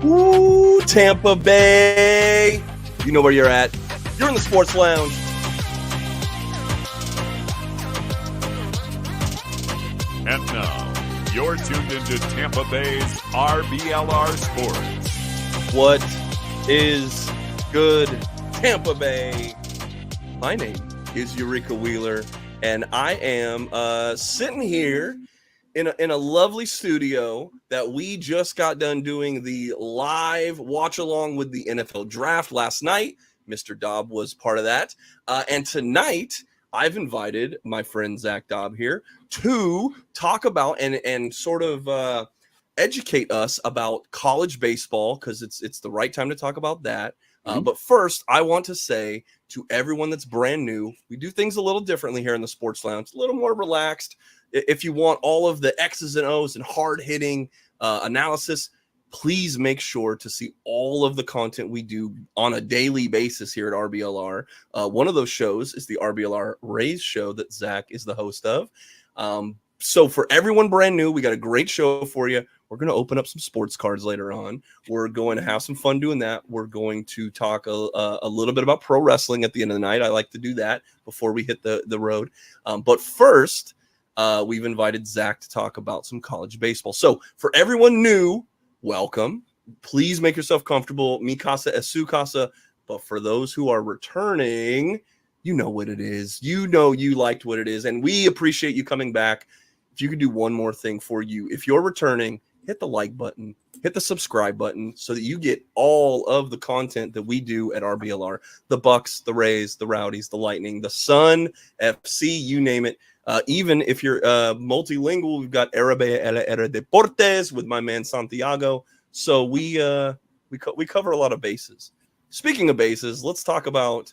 Ooh, Tampa Bay. You know where you're at. You're in the Sports Lounge. And now, you're tuned into Tampa Bay's RBLR Sports. What is good, Tampa Bay? My name is Eureka Wheeler, and I am sitting here in a lovely studio that we just got done doing the live watch along with the NFL draft last night. Mr. Dobb was part of that. And tonight, I've invited my friend Zach Dobb here to talk about and sort of educate us about college baseball, because it's the right time to talk about that. But first, I want to say to everyone that's brand new, we do things a little differently here in the Sports Lounge, a little more relaxed. If you want all of the X's and O's and hard-hitting analysis, please make sure to see all of the content we do on a daily basis here at RBLR. One of those shows is the RBLR Rays show that Zach is the host of. So for everyone brand new, we got a great show for you. We're going to open up some sports cards later on. We're going to have some fun doing that. We're going to talk a little bit about pro wrestling at the end of the night. I like to do that before we hit the road. But first, we've invited Zach to talk about some college baseball. So for everyone new, welcome. Please make yourself comfortable. Mi casa es su casa. But for those who are returning, you know what it is. You know you liked what it is, and we appreciate you coming back. If you could do one more thing for you, if you're returning, hit the like button, hit the subscribe button so that you get all of the content that we do at RBLR. The Bucks, the Rays, the Rowdies, the Lightning, the Sun, FC, you name it. Even if you're multilingual, we've got Arabe Era Deportes with my man Santiago. So we cover a lot of bases. Speaking of bases, let's talk about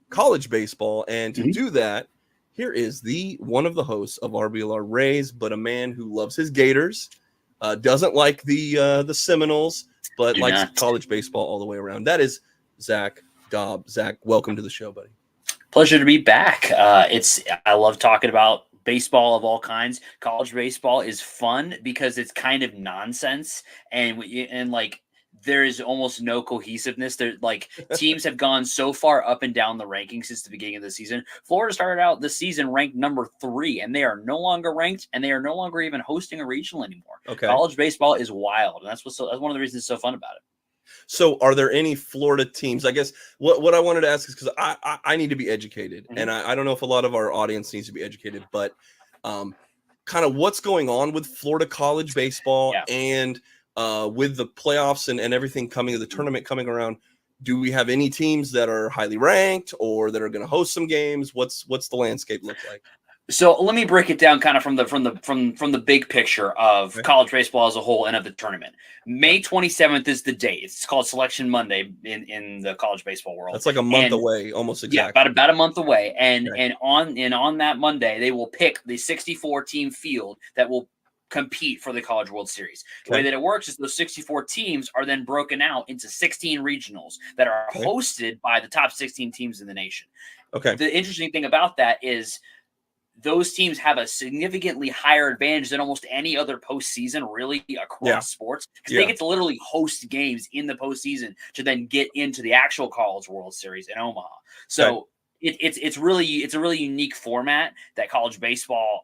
college baseball. And to do that, here is one of the hosts of RBLR Rays, but a man who loves his Gators, doesn't like the Seminoles, but likes college baseball all the way around. That is Zach Dobb. Zach, welcome to the show, buddy. Pleasure to be back. I love talking about baseball of all kinds. College baseball is fun because it's kind of nonsense, and like there is almost no cohesiveness. There, like teams have gone so far up and down the rankings since the beginning of the season. Florida started out the season ranked number 3, and they are no longer ranked, and they are no longer even hosting a regional anymore. Okay. College baseball is wild, and that's one of the reasons it's so fun about it. So are there any Florida teams? I guess what I wanted to ask is because I need to be educated, and I don't know if a lot of our audience needs to be educated, but kind of what's going on with Florida college baseball and with the playoffs and everything coming, the tournament coming around. Do we have any teams that are highly ranked or that are going to host some games? What's the landscape look like? So let me break it down kind of from the big picture of college baseball as a whole and of the tournament. May 27th is the date. It's called Selection Monday in the college baseball world. That's like a month away, almost exactly. Yeah, about a month away. And on that Monday, they will pick the 64 team field that will compete for the College World Series. The way that it works is those 64 teams are then broken out into 16 regionals that are hosted by the top 16 teams in the nation. Okay. The interesting thing about that is those teams have a significantly higher advantage than almost any other postseason really across sports, because they get to literally host games in the postseason to then get into the actual College World Series in Omaha. So it's a really unique format that college baseball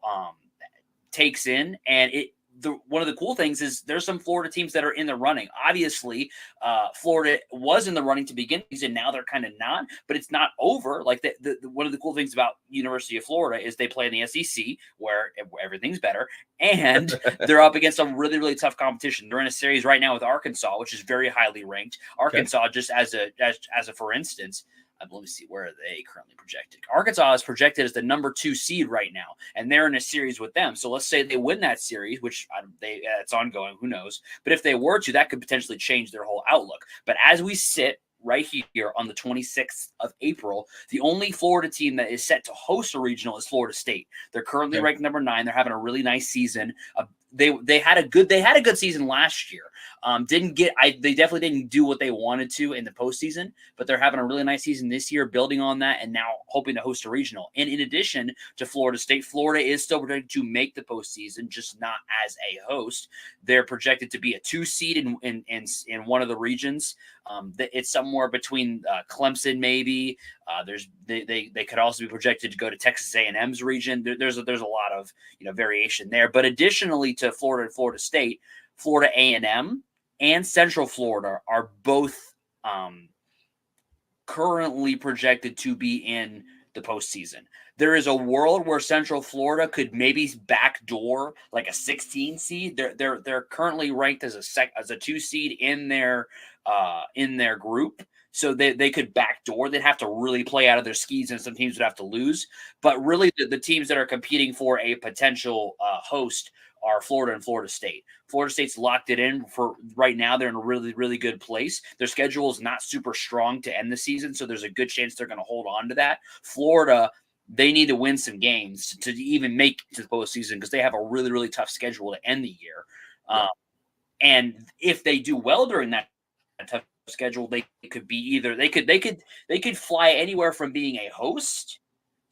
takes in, and one of the cool things is there's some Florida teams that are in the running. Obviously, Florida was in the running to begin with, and now they're kind of not, but it's not over. Like one of the cool things about University of Florida is they play in the SEC where everything's better, and they're up against some really, really tough competition. They're in a series right now with Arkansas, which is very highly ranked. Arkansas, just as a for instance, let me see, where are they currently projected? Arkansas is projected as the number 2 seed right now, and they're in a series with them. So let's say they win that series, which it's ongoing, who knows? But if they were to, that could potentially change their whole outlook. But as we sit right here on the 26th of April, the only Florida team that is set to host a regional is Florida State. They're currently ranked number 9. They're having a really nice season. They had a good season last year, They definitely didn't do what they wanted to in the postseason, but they're having a really nice season this year, building on that, and now hoping to host a regional. And in addition to Florida State, Florida is still projected to make the postseason, just not as a host. They're projected to be a 2 seed in one of the regions. It's somewhere between Clemson, maybe. They could also be projected to go to Texas A&M's region. There's a lot of variation there. But additionally to Florida and Florida State, Florida A&M and Central Florida are both currently projected to be in the postseason. There is a world where Central Florida could maybe backdoor like a 16 seed. They're currently ranked as a 2 seed in their group. So they could backdoor. They'd have to really play out of their skis, and some teams would have to lose. But really, the teams that are competing for a potential host are Florida and Florida State. Florida State's locked it in for right now. They're in a really, really good place. Their schedule is not super strong to end the season, so there's a good chance they're going to hold on to that. Florida, they need to win some games to even make it to the postseason because they have a really, really tough schedule to end the year. And if they do well during that tough schedule, they could be either they could fly anywhere from being a host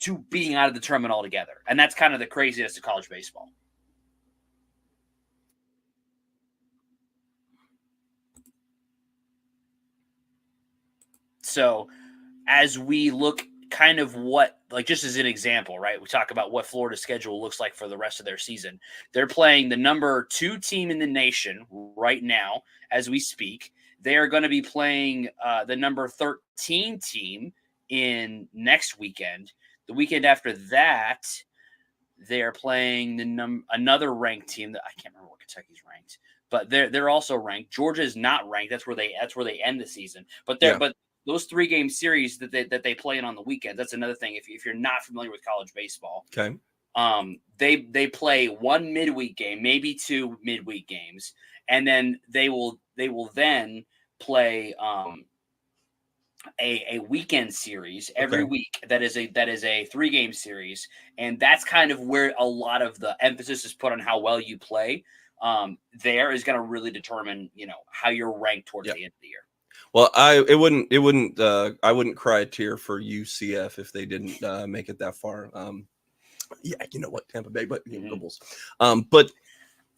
to being out of the tournament altogether, and that's kind of the craziest of college baseball. So as we look kind of what, like just as an example, right, we talk about what Florida's schedule looks like for the rest of their season. They're playing the number 2 team in the nation right now as we speak. They are going to be playing the number 13 team in next weekend. The weekend after that, they're playing another ranked team that I can't remember what Kentucky's ranked, but they're also ranked. Georgia is not ranked. That's where they end the season. But those 3-game series that they play in on the weekend, that's another thing. If you're not familiar with college baseball, okay, they play 1 midweek game, maybe 2 midweek games, and then they will then play a weekend series every week. That is a 3-game series, and that's kind of where a lot of the emphasis is put on how well you play. There is going to really determine how you're ranked towards the end of the year. Well, I wouldn't cry a tear for UCF if they didn't make it that far. Yeah, you know what, Tampa Bay, but the Bulls. But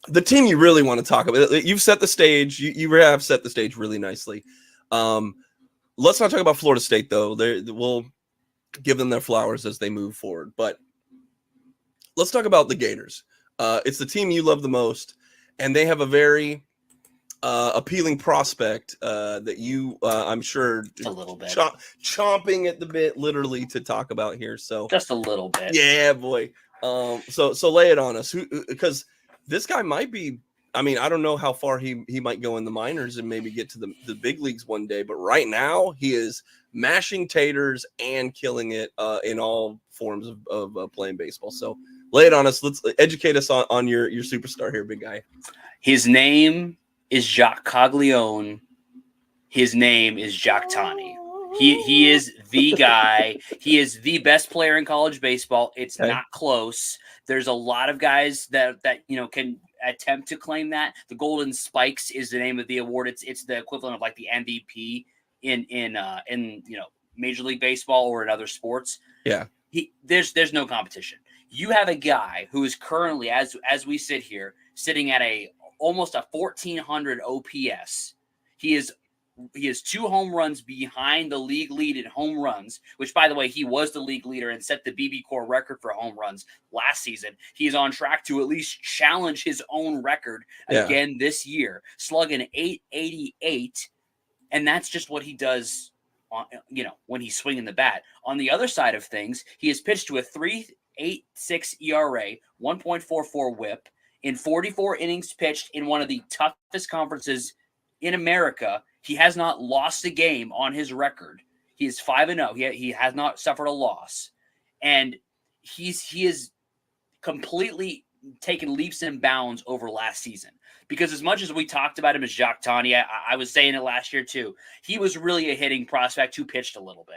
the team you really want to talk about, you've set the stage. You have set the stage really nicely. Let's not talk about Florida State though. We'll give them their flowers as they move forward. But let's talk about the Gators. It's the team you love the most, and they have a very appealing prospect that you, I'm sure, a little bit chomping at the bit, literally, to talk about here. So just a little bit, yeah, boy. So lay it on us, because this guy might be. I mean, I don't know how far he might go in the minors and maybe get to the big leagues one day, but right now he is mashing taters and killing it in all forms of playing baseball. So lay it on us. Let's educate us on your superstar here, big guy. His name is Jacques Caglione. His name is Jacques Tani. He is the guy. He is the best player in college baseball. It's not close. There's a lot of guys that can attempt to claim that. The Golden Spikes is the name of the award. It's the equivalent of like the MVP in Major League Baseball or in other sports. Yeah. There's no competition. You have a guy who is currently, as we sit here, sitting at almost a 1400 OPS. He has 2 home runs behind the league lead in home runs, which, by the way, he was the league leader and set the BB Core record for home runs last season. He is on track to at least challenge his own record again this year, slugging .888, and that's just what he does when he's swinging the bat. On the other side of things, he has pitched to a 3.86 ERA, 1.44 WHIP, in 44 innings pitched in one of the toughest conferences in America. He has not lost a game on his record. He is 5-0. He has not suffered a loss, and he is completely taken leaps and bounds over last season. Because as much as we talked about him as Jacques Tani, I was saying it last year too. He was really a hitting prospect who pitched a little bit.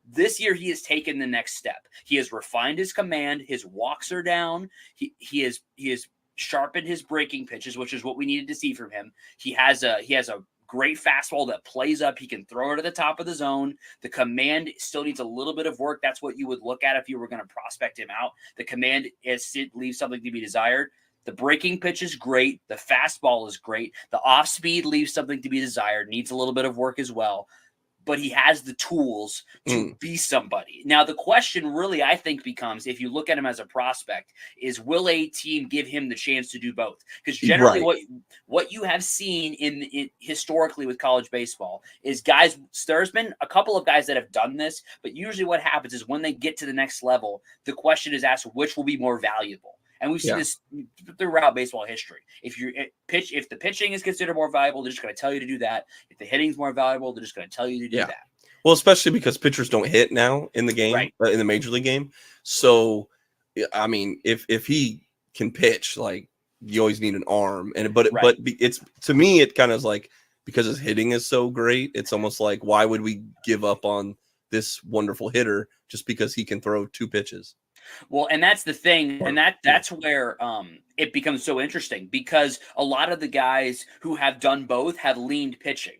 This year, he has taken the next step. He has refined his command. His walks are down. He has sharpened his breaking pitches, which is what we needed to see from him. He has a great fastball that plays up. He can throw it at the top of the zone. The command still needs a little bit of work. That's what you would look at if you were going to prospect him out. The command leaves something to be desired. The breaking pitch is great. The fastball is great. The off speed leaves something to be desired. Needs a little bit of work as well. But he has the tools to be somebody. Now, the question really, I think, becomes, if you look at him as a prospect, is will a team give him the chance to do both? Because generally what you have seen in historically with college baseball is guys, there's been a couple of guys that have done this, but usually what happens is when they get to the next level, the question is asked, which will be more valuable? And we've seen this throughout baseball history. If the pitching is considered more valuable, they're just going to tell you to do that. If the hitting is more valuable, they're just going to tell you to do that. Well, especially because pitchers don't hit now in the game, in the major league game. So, I mean, if he can pitch, like, you always need an arm. But it's, to me, it kind of is like, because his hitting is so great, it's almost like, why would we give up on this wonderful hitter just because he can throw 2 pitches? Well, and that's the thing, and that's where it becomes so interesting, because a lot of the guys who have done both have leaned pitching,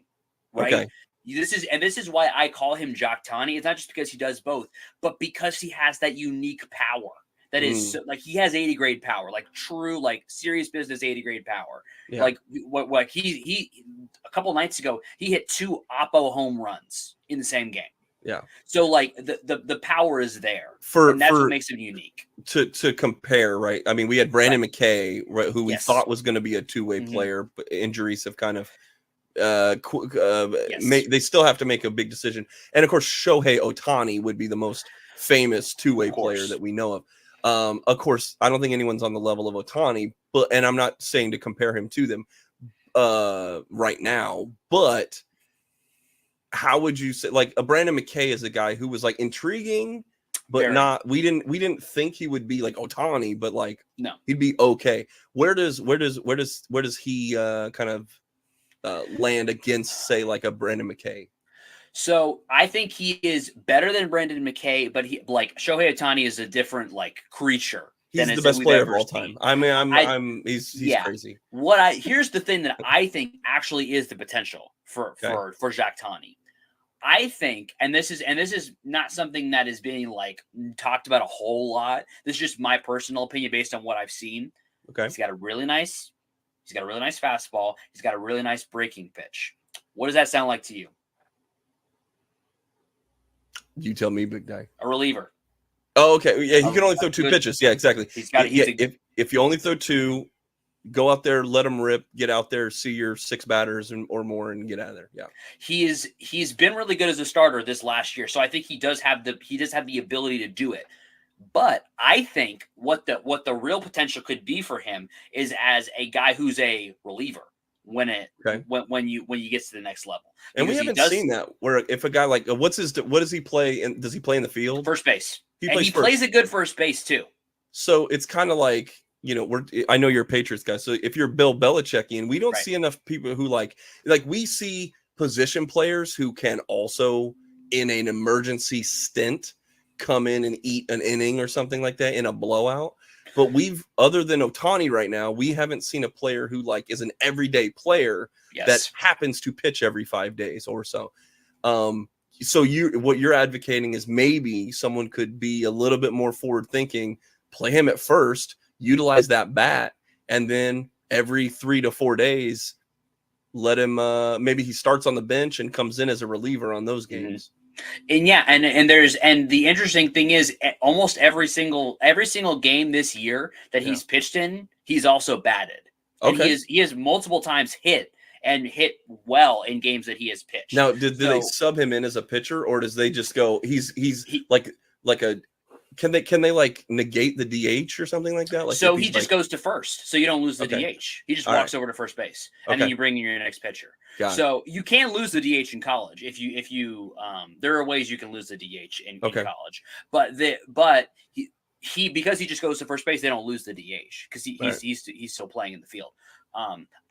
right? Okay. This is why I call him Jactani. It's not just because he does both, but because he has that unique power that is so, like, he has 80 grade power, like true, like serious business 80 grade power. Yeah. Like what he a couple nights ago, he hit 2 Oppo home runs in the same game. Yeah. So, like, the power is there, and that's what makes him unique. To compare, right? I mean, we had Brandon McKay, right, who we thought was going to be a two-way player, but injuries have kind of they still have to make a big decision. And of course, Shohei Ohtani would be the most famous two-way player that we know of. Of course, I don't think anyone's on the level of Ohtani, and I'm not saying to compare him to them right now, but how would you say, like, a Brandon McKay is a guy who was like intriguing, but not, we didn't think he would be like Ohtani, but like, no, he'd be okay. Where does he kind of land against, say, like a Brandon McKay? So I think he is better than Brandon McKay, but he, like, Shohei Ohtani is a different, like, creature. He's the best player of all time. I mean, he's crazy. Here's the thing that I think actually is the potential for Jactani. I think, and this is not something that is being, like, talked about a whole lot. This is just my personal opinion based on what I've seen. Okay. He's got a really nice fastball. He's got a really nice breaking pitch. What does that sound like to you? You tell me, big guy. A reliever. Oh, okay. Yeah, he can only throw 2 pitches. Yeah, exactly. If you only throw 2, go out there, let him rip, get out there, see your 6 batters or more, and get out of there. Yeah. He's been really good as a starter this last year, so I think he does have the ability to do it. But I think what the real potential could be for him is as a guy who's a reliever when you get to the next level. And we haven't seen that, where if a guy like what does he play in? Does he play in the field? First base. He plays a good first base too. So it's kind of like, I know you're a Patriots guy. So if you're Bill Belichickian, we don't see enough people who like we see position players who can also, in an emergency stint, come in and eat an inning or something like that in a blowout. But other than Ohtani right now, we haven't seen a player who, like, is an everyday player that happens to pitch every 5 days or so. So what you're advocating is maybe someone could be a little bit more forward thinking, play him at first, utilize that bat, and then every 3 to 4 days, let him maybe he starts on the bench and comes in as a reliever on those games. And and the interesting thing is, almost every single game this year that he's pitched in, he's also batted. Okay. And he has multiple times hit well in games that he has pitched. Now, do they sub him in as a pitcher, or does they just go he's like a can they like negate the DH or something like that? Like, so he just goes to first, so you don't lose the DH. He just walks over to first base, and then you bring in your next pitcher. So you can lose the DH in college if you there are ways you can lose the DH in college, but he because he just goes to first base, they don't lose the DH because he's still playing in the field.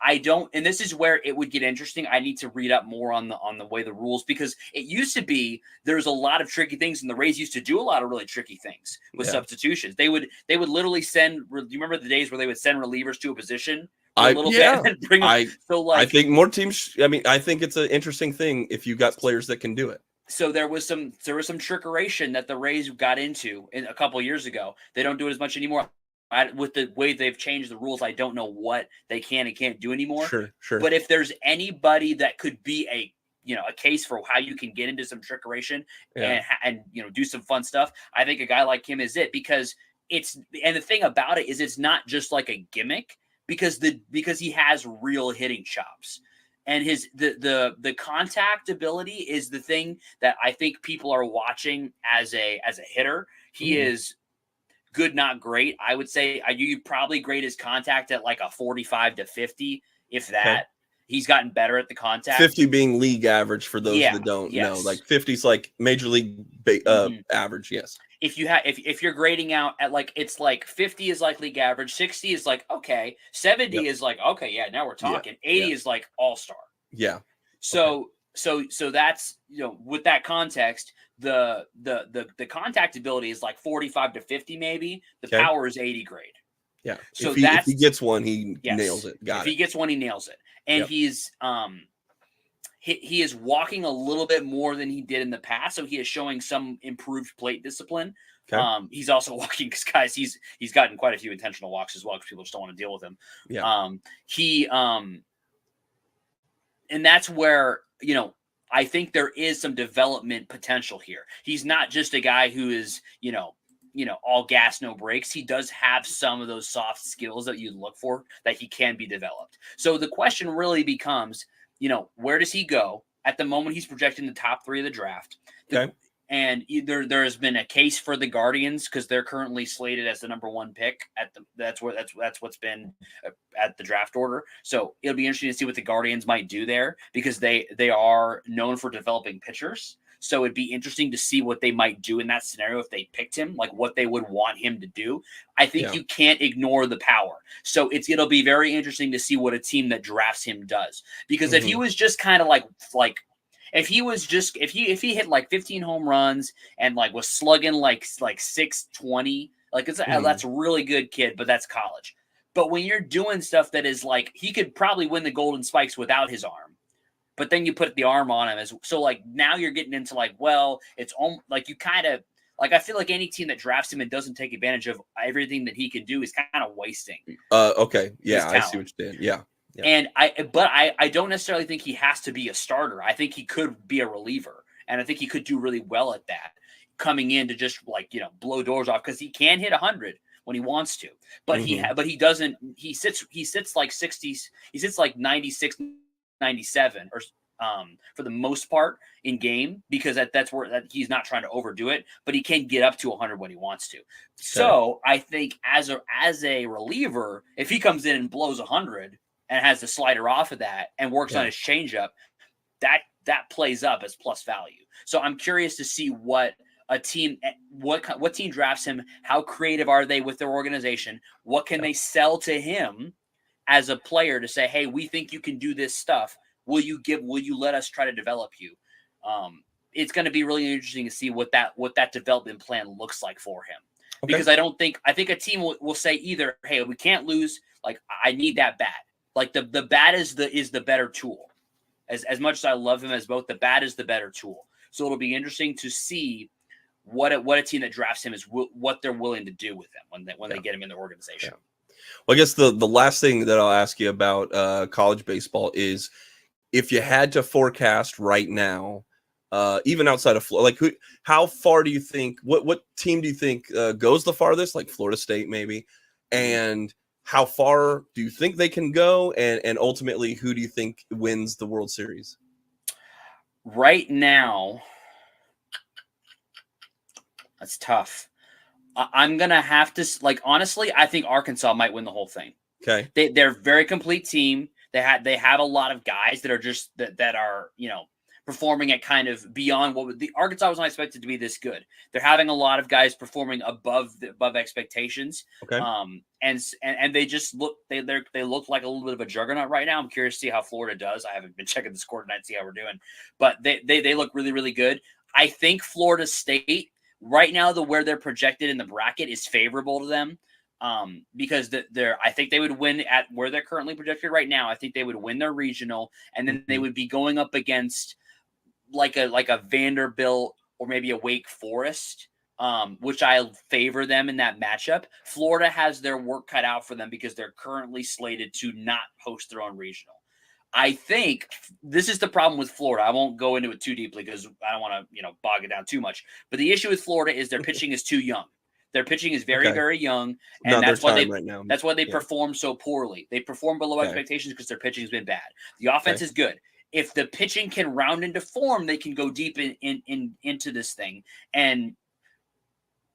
I don't, and this is where it would get interesting. I need to read up more on the way the rules, because it used to be there's a lot of tricky things, and the Rays used to do a lot of really tricky things with substitutions. They would literally send. Do you remember the days where they would send relievers to a position for a little bit and then bring them? I think more teams. I mean, I think it's an interesting thing if you got players that can do it. So there was some trickeration that the Rays got into a couple of years ago. They don't do it as much anymore. With the way they've changed the rules, I don't know what they can and can't do anymore. Sure. But if there's anybody that could be a case for how you can get into some trickeration and do some fun stuff, I think a guy like him is it, because the thing about it is it's not just like a gimmick, because he has real hitting chops. And the contact ability is the thing that I think people are watching as a hitter. He is good, not great. I would say you probably grade his contact at like a 45 to 50, if that. Okay. He's gotten better at the contact. 50 being league average for those that don't know. Like 50 is like major league average. Yes. If you're grading out at like, it's like 50 is like league average, 60 is like okay, 70 is like okay, yeah, now we're talking. 80 is like all-star. Yeah. So that's, with that context, the contact ability is like 45 to 50 maybe. The power is 80 grade. Yeah. So if he gets one, he nails it. If he gets one, he nails it. And he's he is walking a little bit more than he did in the past, so he is showing some improved plate discipline. Okay. He's also walking because, guys, he's gotten quite a few intentional walks as well, because people just don't want to deal with him. Yeah. And that's where, I think there is some development potential here. He's not just a guy who is, all gas, no brakes. He does have some of those soft skills that you look for that he can be developed. So the question really becomes, where does he go? At the moment, he's projecting the top 3 of the draft. Okay. And there has been a case for the Guardians, because they're currently slated as the number 1 pick that's what's been at the draft order. So it'll be interesting to see what the Guardians might do there, because they are known for developing pitchers. So it'd be interesting to see what they might do in that scenario if they picked him, like what they would want him to do. I think you can't ignore the power. So it'll be very interesting to see what a team that drafts him does, because if he was just kind of like if he hit like 15 home runs and like was slugging like 620, like that's a really good kid, but that's college. But when you're doing stuff that is like, he could probably win the Golden Spikes without his arm, but then you put the arm on him so like now you're getting into like, well, it's like you kind of like, I feel like any team that drafts him and doesn't take advantage of everything that he can do is kind of wasting. Okay. Yeah, I see what you're saying. Yeah. And I don't necessarily think he has to be a starter. I think he could be a reliever, and I think he could do really well at that, coming in to just like, blow doors off, because he can hit 100 when he wants to, but he doesn't. He sits like 60s. He sits like 96, 97 or for the most part in game, because that's where he's not trying to overdo it, but he can get up to 100 when he wants to. Okay. So I think as a reliever, if he comes in and blows 100 and has the slider off of that and works on his changeup, that plays up as plus value. So I'm curious to see what team drafts him. How creative are they with their organization? What can they sell to him as a player to say, hey, we think you can do this stuff. Will you let us try to develop you? It's going to be really interesting to see what that development plan looks like for him. Okay. Because I think a team will say either, hey, we can't lose. Like, I need that bat. Like the bat is the better tool. As much as I love him as both, the bat is the better tool. So it'll be interesting to see what a team that drafts him is, what they're willing to do with him when they get him in their organization. Yeah. Well, I guess the last thing that I'll ask you about college baseball is, if you had to forecast right now, even outside of Florida, like how far do you think, what team do you think goes the farthest, like Florida State maybe, and how far do you think they can go, and ultimately who do you think wins the World Series? Right now, that's tough. I'm going to have to, like, honestly, I think Arkansas might win the whole thing. Okay. They're a very complete team. They have a lot of guys that are just that are, performing at kind of beyond what the Arkansas was not expected to be this good. They're having a lot of guys performing above expectations. Okay. And they just look they look like a little bit of a juggernaut right now. I'm curious to see how Florida does. I haven't been checking the score tonight to see how we're doing, but they look really, really good. I think Florida State right now, where they're projected in the bracket is favorable to them. Because I think they would win at where they're currently projected right now. I think they would win their regional, and then they would be going up against like a Vanderbilt or maybe a Wake Forest, which I favor them in that matchup. Florida has their work cut out for them because they're currently slated to not host their own regional. I think this is the problem with Florida. I won't go into it too deeply because I don't want to bog it down too much. But the issue with Florida is their pitching is too young. Their pitching is very, very young, and that's why they perform so poorly. They perform below expectations because their pitching has been bad. The offense is good. If the pitching can round into form, they can go deep into this thing. And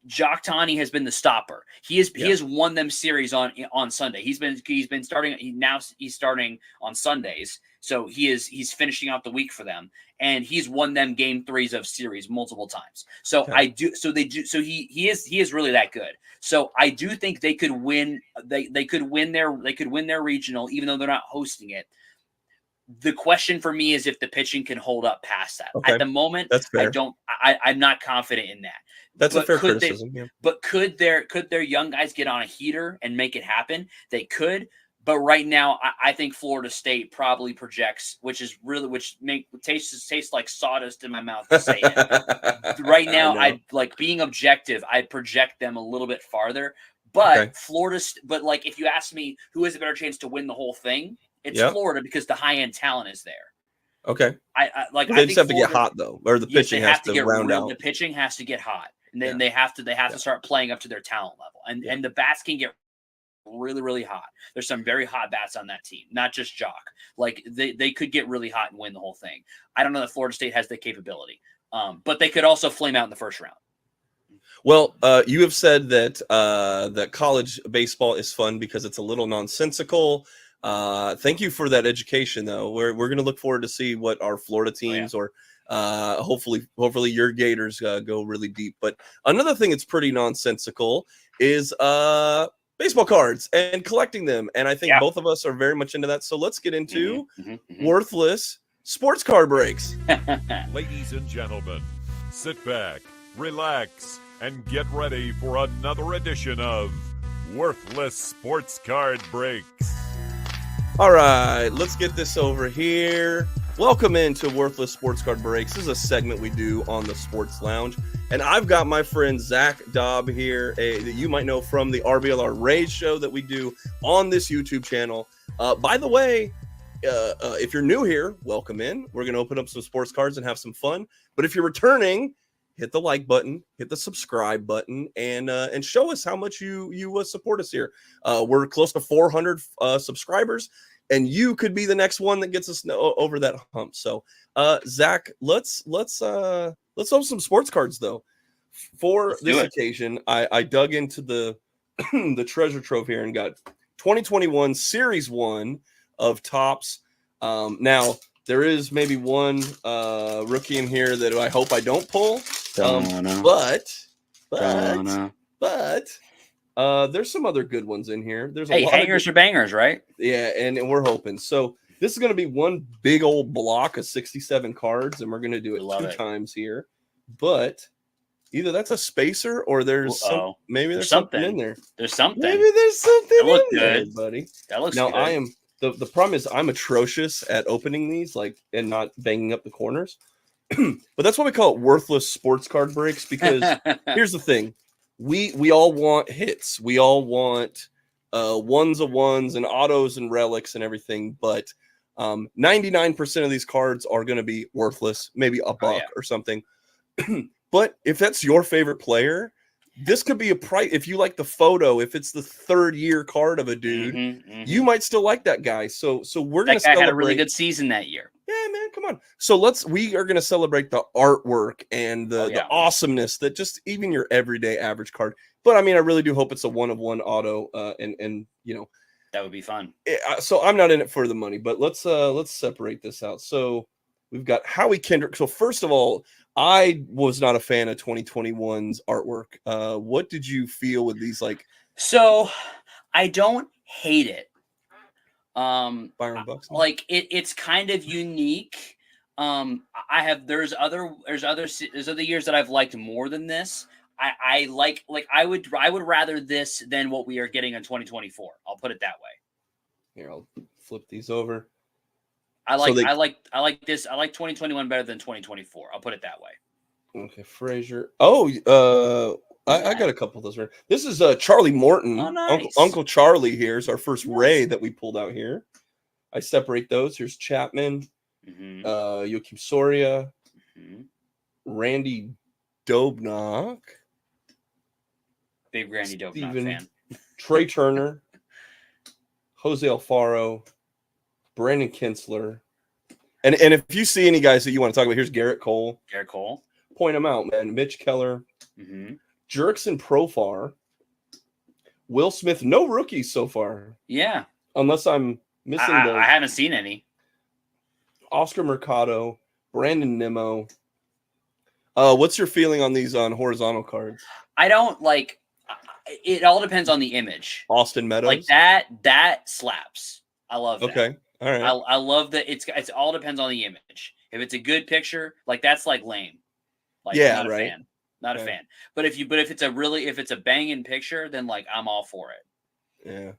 Jock Tani has been the stopper. He has won them series on Sunday. He's been starting. He's starting on Sundays. So he's finishing out the week for them, and he's won them game 3s of series multiple times. So he is really that good. So I do think they could win. They could win their regional, even though they're not hosting it. The question for me is if the pitching can hold up past that. Okay. At the moment, that's fair. I'm not confident in that. That's a fair criticism. But could their young guys get on a heater and make it happen? They could. But right now, I think Florida State probably projects, which tastes like sawdust in my mouth to say it. Right now, I like being objective. I project them a little bit farther. But but like if you ask me who has a better chance to win the whole thing, it's Florida because the high end talent is there. Okay. They just have to get hot though, or the pitching has to round out. The pitching has to get hot, and then they have to start playing up to their talent level, and the bats can get really, really hot. There's some very hot bats on that team, not just Jock. Like they could get really hot and win the whole thing. I don't know that Florida State has the capability, but they could also flame out in the first round. Well, you have said that that college baseball is fun because it's a little nonsensical. Thank you for that education, though. We're going to look forward to see what our Florida teams or hopefully your Gators go really deep. But another thing that's pretty nonsensical is baseball cards and collecting them. And I think both of us are very much into that. So let's get into worthless sports card breaks. Ladies and gentlemen, sit back, relax, and get ready for another edition of Worthless Sports Card Breaks. All right, let's get this over here. Welcome into Worthless Sports Card Breaks. This is a segment we do on the Sports Lounge. And I've got my friend Zach Dobb here that you might know from the RBLR Rays show that we do on this YouTube channel. By the way, if you're new here, welcome in. We're going to open up some sports cards and have some fun. But if you're returning, hit the like button, hit the subscribe button, and show us how much you support us here. We're close to 400 subscribers, and you could be the next one that gets us over that hump. So, Zach, let's open some sports cards though. For this occasion, I dug into the the treasure trove here and got 2021 Series 1 of Topps. Now there is maybe one rookie in here that I hope I don't pull. But there's some other good ones in here. There's a lot hangers or bangers, right? Yeah, and we're hoping. So this is going to be one big old block of 67 cards, and we're going to do it two times here. But either that's a spacer or there's something in there. There's something. Maybe there's something in there, buddy. That looks good. I am the problem is I'm atrocious at opening these, and not banging up the corners. But that's why we call it worthless sports card breaks, because here's the thing. We all want hits. We all want ones of ones and autos and relics and everything. But 99% of these cards are going to be worthless, maybe a buck or something. But if that's your favorite player, this could be a price. If you like the photo, if it's the third year card of a dude, you might still like that guy. So we're going to celebrate. Had a really good season that year. Yeah, man, come on. So we are going to celebrate the artwork and the awesomeness that just even your everyday average card. But I mean, I really do hope it's a one of one auto, and you know, that would be fun. So I'm not in it for the money, but let's separate this out. So We've got Howie Kendrick. So first of all, I was not a fan of 2021's artwork. What did you feel with these? Like, So I don't hate it. Byron Buxton? Like it's kind of unique. There's other years that I've liked more than this. I would rather this than what we are getting in 2024. I'll put it that way. Here, I'll flip these over. I like 2021 better than 2024. I'll put it that way. Okay, Frazier. Oh, I got a couple of those. Right. This is Charlie Morton. Oh, nice. Uncle Charlie here is our first Nice. Ray that we pulled out here. I separate those. Here's Chapman, Joakim Soria, Randy Dobnak. Big Randy Dobnak fan. Trey Turner, Jose Alfaro, Brandon Kinsler. And if you see any guys that you want to talk about, here's Garrett Cole. Point them out, man. Mitch Keller. Jurickson Profar. Will Smith. No rookies so far. Yeah. Unless I'm missing I haven't seen any. Oscar Mercado. Brandon Nimmo. What's your feeling on these on horizontal cards? I don't like. It all depends on the image. Austin Meadows. Like that slaps. I love that. Okay. All right. I love that it's all depends on the image. If it's a good picture, like that's like lame. Like yeah, not a right. fan. Not a fan. But if it's a banging picture, then like I'm all for it. Yeah.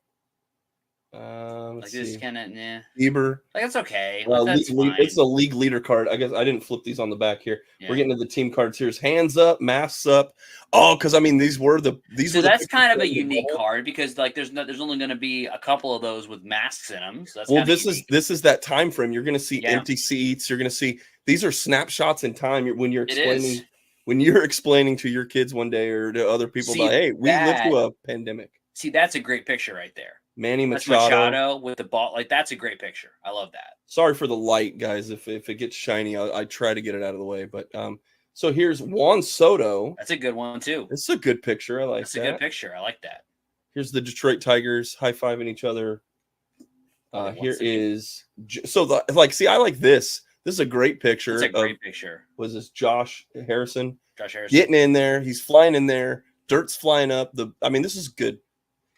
Like this kind of Eber. Like that's okay. Well, like, that's fine. It's a league leader card. I guess I didn't flip these on the back here. Yeah. We're getting to the team cards. Here's hands up, masks up. Oh, because I mean these were the. So that's kind of a unique card because like there's only going to be a couple of those with masks in them. So that's this is that time frame. You're going to see empty seats. You're going to see these are snapshots in time. When you're explaining to your kids one day or to other people about, hey, we lived through a pandemic. See, that's a great picture right there. Manny Machado with the ball. Like that's a great picture. I love that. Sorry for the light, guys. If it gets shiny, I try to get it out of the way. But so here's Juan Soto. That's a good one too. It's a good picture. I like that. That's a good picture. I like that. Here's the Detroit Tigers high-fiving each other. Here is see, I like this. This is a great picture. It's a great picture. Was this Josh Harrison? Harrison getting in there. He's flying in there. Dirt's flying up. This is good.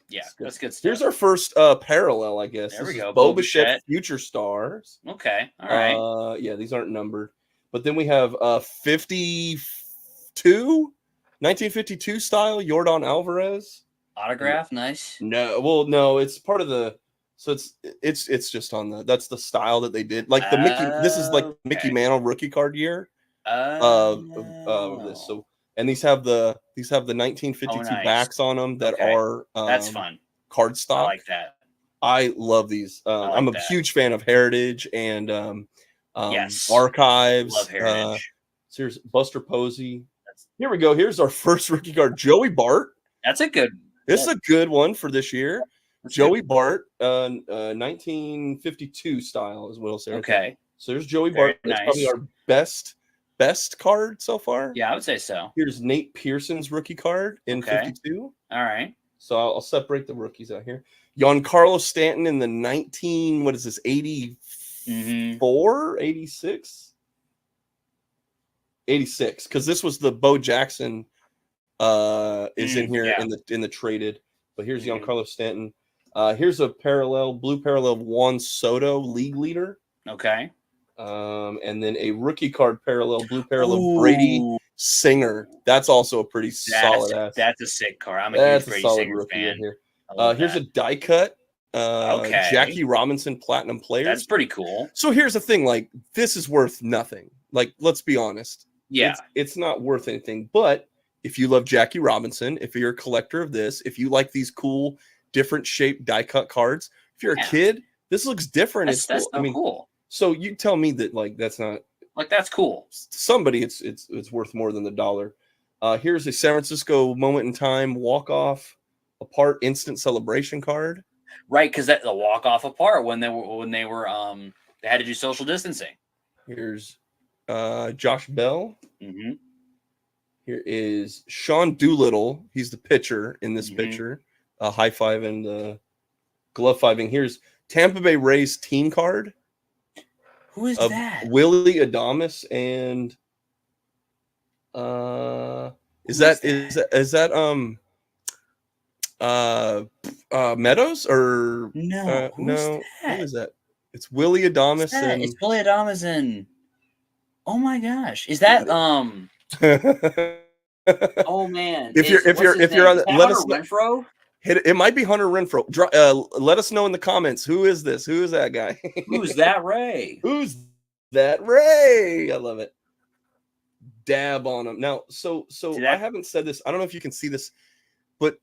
Yeah, that's good stuff. Here's our first parallel, I guess. There we go. Bo Bichette, Future Stars. Okay. All right. Yeah, these aren't numbered. But then we have 1952 style Yordan Alvarez. Autograph, nice. No, it's part of the. So it's just on that's the style that they did. Like the Mickey. This is like Mickey Mantle rookie card year. Of this. So. And these have the 1952 backs on them that are that's fun card stock. I like that. I love these. I'm a huge fan of Heritage and Archives. Love Heritage. So here's Buster Posey. Here we go. Here's our first rookie card, Joey Bart. That's a good. This is a good one for this year. Joey Bart, 1952 style is what I'll say. Okay. So there's Joey Bart. That's probably our best card so far. Yeah, I would say so. Here's Nate Pearson's rookie card in 52. All right. So I'll separate the rookies out here. Giancarlo Stanton in the 84, 86? 86, because this was the Bo Jackson is in here in the traded. But here's Giancarlo Stanton. Here's a blue parallel Juan Soto, league leader. Okay. And then a rookie card blue parallel Brady Singer. That's also a pretty solid ass. That's a sick card. I'm a huge Brady Singer fan. Here. Here's a die cut. Jackie Robinson Platinum Players. That's pretty cool. So here's the thing, like this is worth nothing. Like let's be honest. Yeah, it's not worth anything. But if you love Jackie Robinson, if you're a collector of this, if you like these cool, different shaped die cut cards, if you're a kid, this looks different. That's cool. So cool. So you tell me that like that's not like that's cool. Somebody, it's worth more than the dollar. Here's a San Francisco moment in time walk off apart instant celebration card. Right, because that the walk off apart when they were they had to do social distancing. Here's Josh Bell. Mm-hmm. Here is Sean Doolittle. He's the pitcher in this picture. High five and glove fiving. Here's Tampa Bay Rays team card. Who is of that? Willie Adames and is that Meadows or No, who's no? that? Who is that? It's Willie Who's Adames that? It's and Billy Adames and oh my gosh, is that oh man, if you're what's his if you're name? on Is the, that let Hunter us know. Renfro? It might be Hunter Renfro. Let us know in the comments. Who is this? Who is that guy? Who's that Ray? Who's that Ray? I love it. Dab on him. Now, so I haven't said this. I don't know if you can see this, but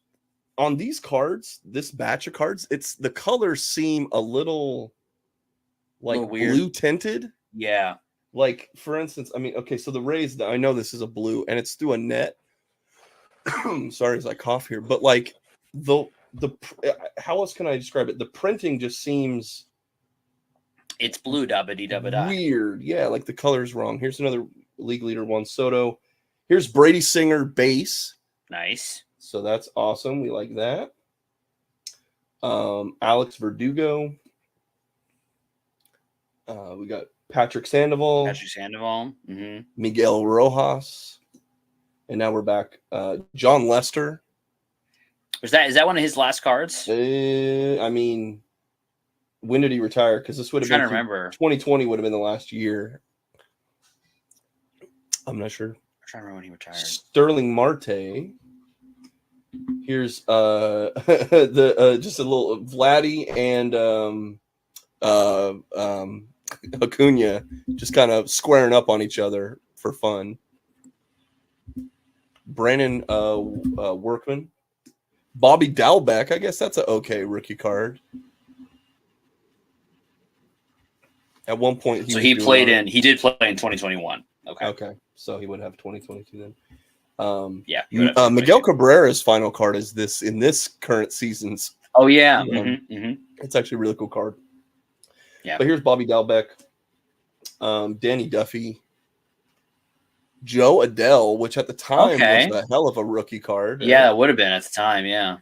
on these cards, this batch of cards, it's the colors seem a little like weird. blue tinted. Yeah. Like for instance, I mean, okay, so the Rays, I know this is a blue and it's through a net. Sorry as I cough here, but like the how else can I describe it? The printing just seems it's blue da-ba-dee-da-ba-da. Weird. Yeah, like the color's wrong. Here's another League Leader Juan Soto. Here's Brady Singer base. Nice. So that's awesome. We like that. Alex Verdugo. We got Patrick Sandoval. Mm-hmm. Miguel Rojas. And now we're back. John Lester. Is that one of his last cards? I mean, when did he retire? Because this would have been 2020 would have been the last year. I'm not sure. I'm trying to remember when he retired. Sterling Marte. Here's the just a little Vladdy and Acuna just kind of squaring up on each other for fun. Brandon Workman. Bobby Dalbec, I guess that's an okay rookie card. At one point, he did play in 2021. Okay, so he would have 2022 then. Yeah. Miguel Cabrera's final card is this in this current season's. Oh yeah, mm-hmm. It's actually a really cool card. Yeah. But here's Bobby Dalbec, Danny Duffy, Joe Adell, which at the time was a hell of a rookie card. Yeah, it would have been at the time. Yeah.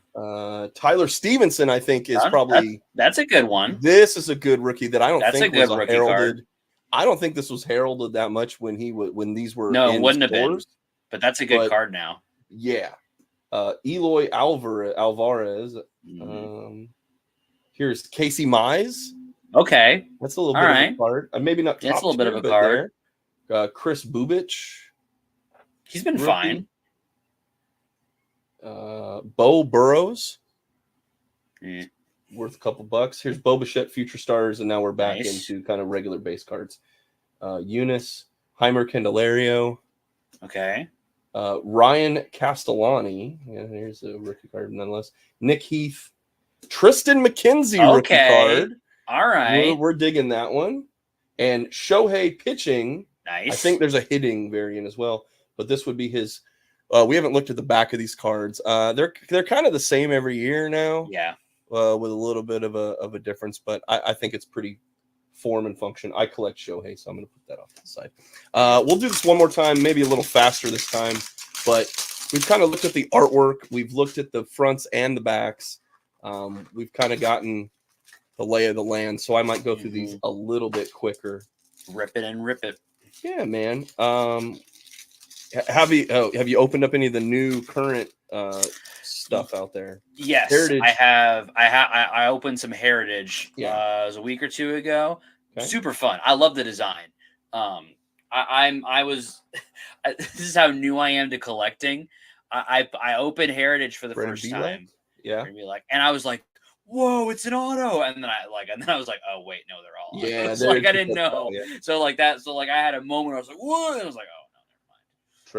Tyler Stevenson, I think, is probably that's a good one. This is a good rookie that I don't think was rookie heralded. Card. I don't think this was heralded that much when these were. No, it wouldn't have been. But that's a good card now. Yeah. Eloy Alvarez. Here's Casey Mize. Okay. That's a little bit of a card. Maybe not top That's a little bit of a card. Chris Bubich. He's been fine. Bo Burrows. Mm. Worth a couple bucks. Here's Bo Bichette Future Stars, and now we're back into kind of regular base cards. Eunice, Heimer Candelario. Okay. Ryan Castellani. Yeah, here's a rookie card nonetheless. Nick Heath. Tristan McKenzie rookie card. All right. We're digging that one. And Shohei pitching. Nice. I think there's a hitting variant as well, but this would be his. We haven't looked at the back of these cards. They're kind of the same every year now. Yeah. With a little bit of a difference, but I think it's pretty form and function. I collect Shohei, so I'm going to put that off to the side. We'll do this one more time, maybe a little faster this time, but we've kind of looked at the artwork. We've looked at the fronts and the backs. We've kind of gotten the lay of the land, so I might go through these a little bit quicker. Rip it and rip it. Yeah, man. Have you opened up any of the new current stuff out there? Yes, Heritage. I have. I opened some Heritage. Yeah. It was a week or two ago. Okay. Super fun. I love the design. This is how new I am to collecting. I opened Heritage for the first time. Yeah. And I was like, whoa, it's an auto. And then I was like, oh wait, no, they're all autos. Yeah. It's like I didn't know. Yeah. So like that. So like I had a moment where I was like, whoa, and I was like, oh no,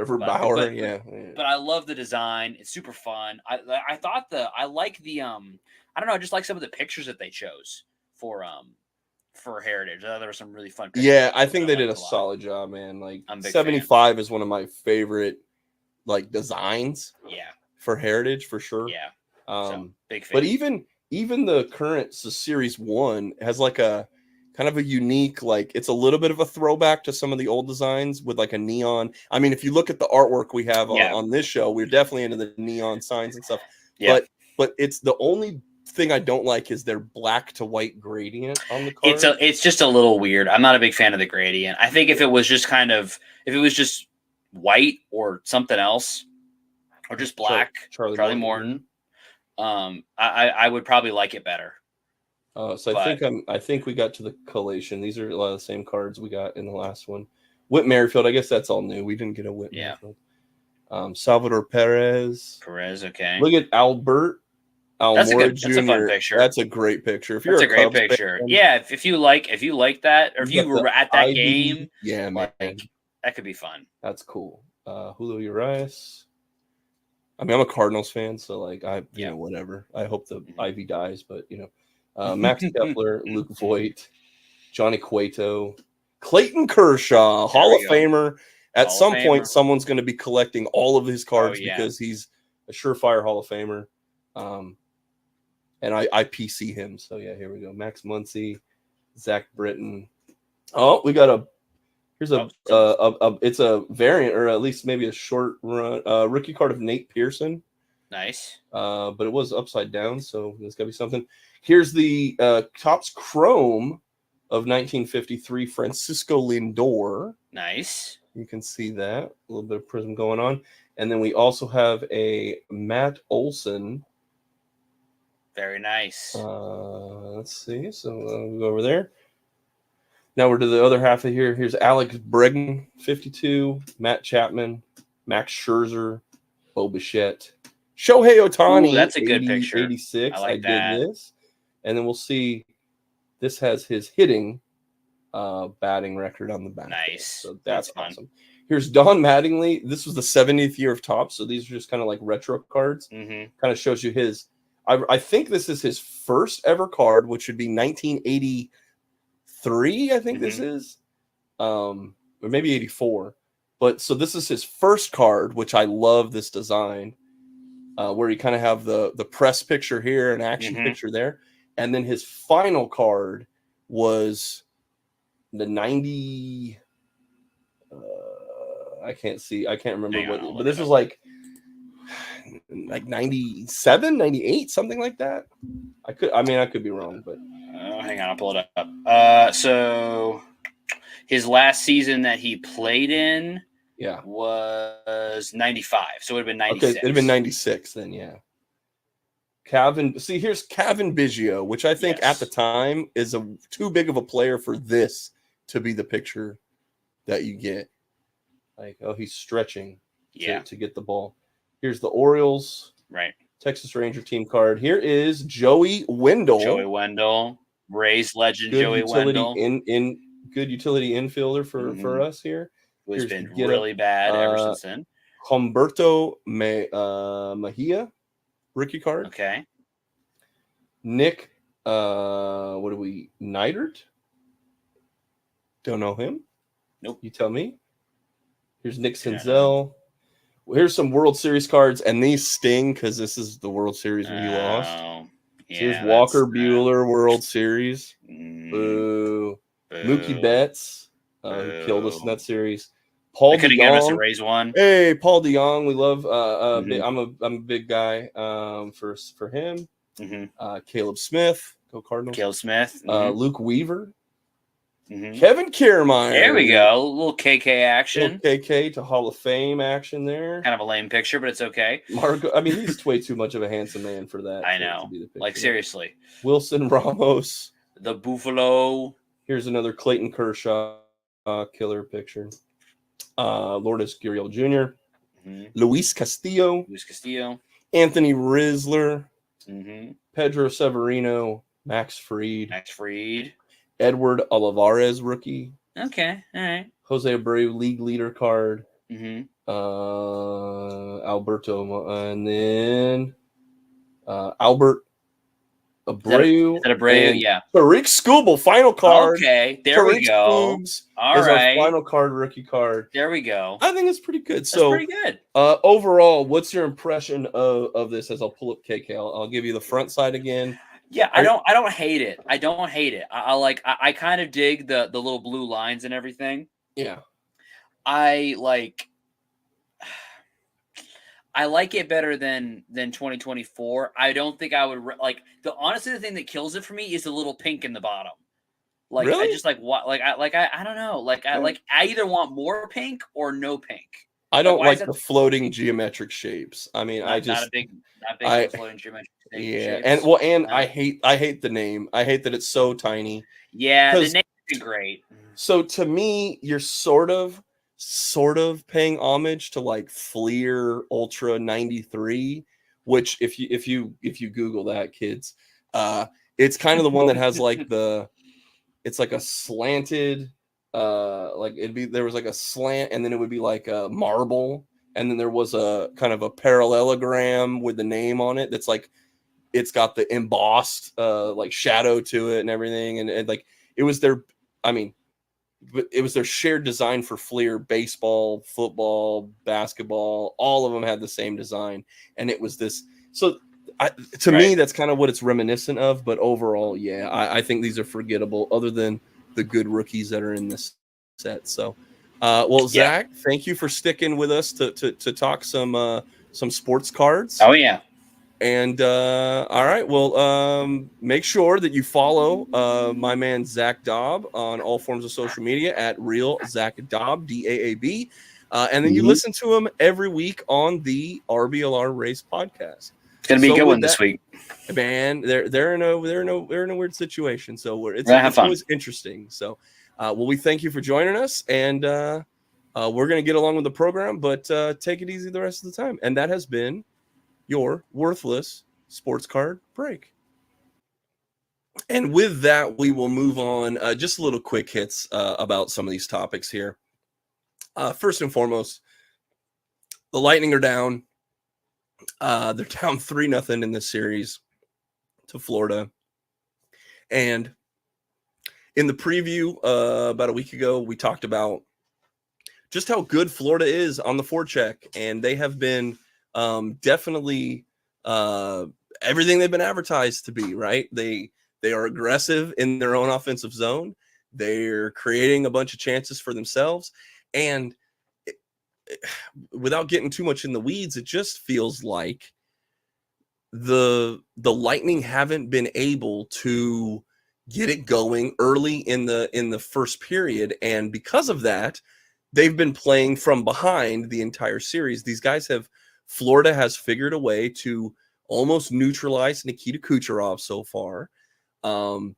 never mind. Trevor Bauer, yeah. But I love the design. It's super fun. I thought I like the I don't know, I just like some of the pictures that they chose for Heritage. I thought there were some really fun pictures. Yeah, I think they did a solid job, man. Like 75 is one of my favorite like designs. Yeah. For Heritage for sure. Yeah. Big fan. But even the current Series 1 has like a kind of a unique, like it's a little bit of a throwback to some of the old designs with like a neon. I mean, if you look at the artwork we have on this show, we're definitely into the neon signs and stuff. Yeah. But it's the only thing I don't like is their black to white gradient on the card. It's just a little weird. I'm not a big fan of the gradient. I think if it was just white or something else, or just black, Charlie Morton, I would probably like it better. I think we got to the collation. These are a lot of the same cards we got in the last one. Whit Merrifield, I guess that's all new. We didn't get a Whit Merrifield. Salvador Perez. Okay. Look at Albert. That's a fun picture. That's a great picture. If you're a great picture, if you like that, or if you were at that game, man, that could be fun. That's cool. Julio Urias. I mean, I'm a Cardinals fan, so like whatever. I hope the Ivy dies, but Max Kepler, Luke Voigt, Johnny Cueto, Clayton Kershaw, Hall of Famer. At some point, someone's going to be collecting all of his cards because he's a surefire Hall of Famer. And I PC him. So yeah, here we go. Max Muncy, Zach Britton. Oh, we got it's a variant, or at least maybe a short run rookie card of Nate Pearson. Nice. But it was upside down, so there's got to be something. Here's the Topps Chrome of 1953, Francisco Lindor. Nice. You can see that. A little bit of prism going on. And then we also have a Matt Olson. Very nice. Let's see. So we'll go over there. Now we're to the other half of here. Here's Alex Bregman, 52. Matt Chapman, Max Scherzer, Bo Bichette, Shohei Ohtani. Ooh, that's a good picture. 86. I dig this. And then we'll see. This has his hitting batting record on the back. Nice. So that's awesome. Here's Don Mattingly. This was the 70th year of Topps. So these are just kind of like retro cards. Mm-hmm. Kind of shows you his. I think this is his first ever card, which would be 1983. I think this is, or maybe 84. But so this is his first card, which I love this design, where you kind of have the press picture here and action picture there, and then his final card was the 90. I can't remember what, but this was like 97, 98, something like that. I could be wrong, but hang on, I'll pull it up. So his last season that he played in was 95. So it would have been 96. Okay, it would have been 96 then, yeah. Here's Kevin Biggio, which I think at the time is too big of a player for this to be the picture that you get. Like, he's stretching to get the ball. Here's the Orioles. Right. Texas Ranger team card. Here is Joey Wendell. Rays legend good Joey Wendell. Good utility infielder for us here. Who's been really bad ever since then. Humberto Mejia, rookie card. Okay. Nick, Neidert? Don't know him. Nope. You tell me. Here's Nick Senzel. Here's some World Series cards, and these sting because this is the World Series we lost. Yeah, here's Walker Buehler World Series. Boo. Mookie Betts, who killed us in that series. Paul DeJong. Could have given us a Rays one. Hey, Paul DeJong, we love. I'm a big guy for him. Caleb Smith, go Cardinals. Caleb Smith. Luke Weaver. Kevin Kiermaier. There we go. A little KK action. KK to Hall of Fame action there. Kind of a lame picture, but it's okay. Marco, I mean, he's way too much of a handsome man for that. I know. Like, seriously. Wilson Ramos. The Buffalo. Here's another Clayton Kershaw killer picture. Lourdes Gurriel Jr. Luis Castillo. Anthony Rizler. Pedro Severino. Max Fried. Edward Olivares, rookie. Okay, all right. Jose Abreu, league leader card. Alberto, and then Albert Abreu. Is that Abreu? Yeah. Tariq Skubal, final card. Okay, there we go. All right. Our final card, rookie card. There we go. I think it's pretty good. That's pretty good. Overall, what's your impression of this? As I'll pull up KK, I'll give you the front side again. Yeah, I don't hate it. I don't hate it. I kind of dig the little blue lines and everything. Yeah. I I like it better than 2024. I don't think I would like honestly the thing that kills it for me is the little pink in the bottom. Like Really? I just like what I don't know. I either want more pink or no pink. I don't why is like that the floating geometric shapes. I mean, not a big I fan of floating geometric yeah, shapes? and No. I hate the name. I hate that it's so tiny. Yeah, the 'Cause name is great. so to me, you're sort of paying homage to like Fleer Ultra 93, which if you Google that, kids, it's kind of the one that has like it's like a slanted, like there was like a slant, and then it would be like a marble, and then there was a kind of a parallelogram with the name on it that's like it's got the embossed like shadow to it and everything, and like it was their, I mean, but it was their shared design for Fleer. Baseball, football, basketball, all of them had the same design, and it was this. So to me, that's kind of what it's reminiscent of. But overall, yeah, I think these are forgettable, other than the good rookies that are in this set. So, well, Zach, thank you for sticking with us to talk some sports cards. Oh yeah. And all right, well, make sure that you follow my man Zach Daub on all forms of social media at Real Zach Daub, DAAB, and then you listen to him every week on the RBLR Race podcast. It's gonna be a good one this week, man. They're in a weird situation, so it's always interesting. So, well, we thank you for joining us, and we're gonna get along with the program, but take it easy the rest of the time. And that has been your worthless sports card break. And with that, we will move on. Just a little quick hits about some of these topics here. First and foremost, the Lightning are down. They're down 3-0 in this series to Florida. And in the preview about a week ago, we talked about just how good Florida is on the forecheck, and they have been definitely everything they've been advertised to be, right? They are aggressive in their own offensive zone. They're creating a bunch of chances for themselves, and without getting too much in the weeds, it just feels like the Lightning haven't been able to get it going early in the first period, and because of that, they've been playing from behind the entire series. Florida has figured a way to almost neutralize Nikita Kucherov so far. The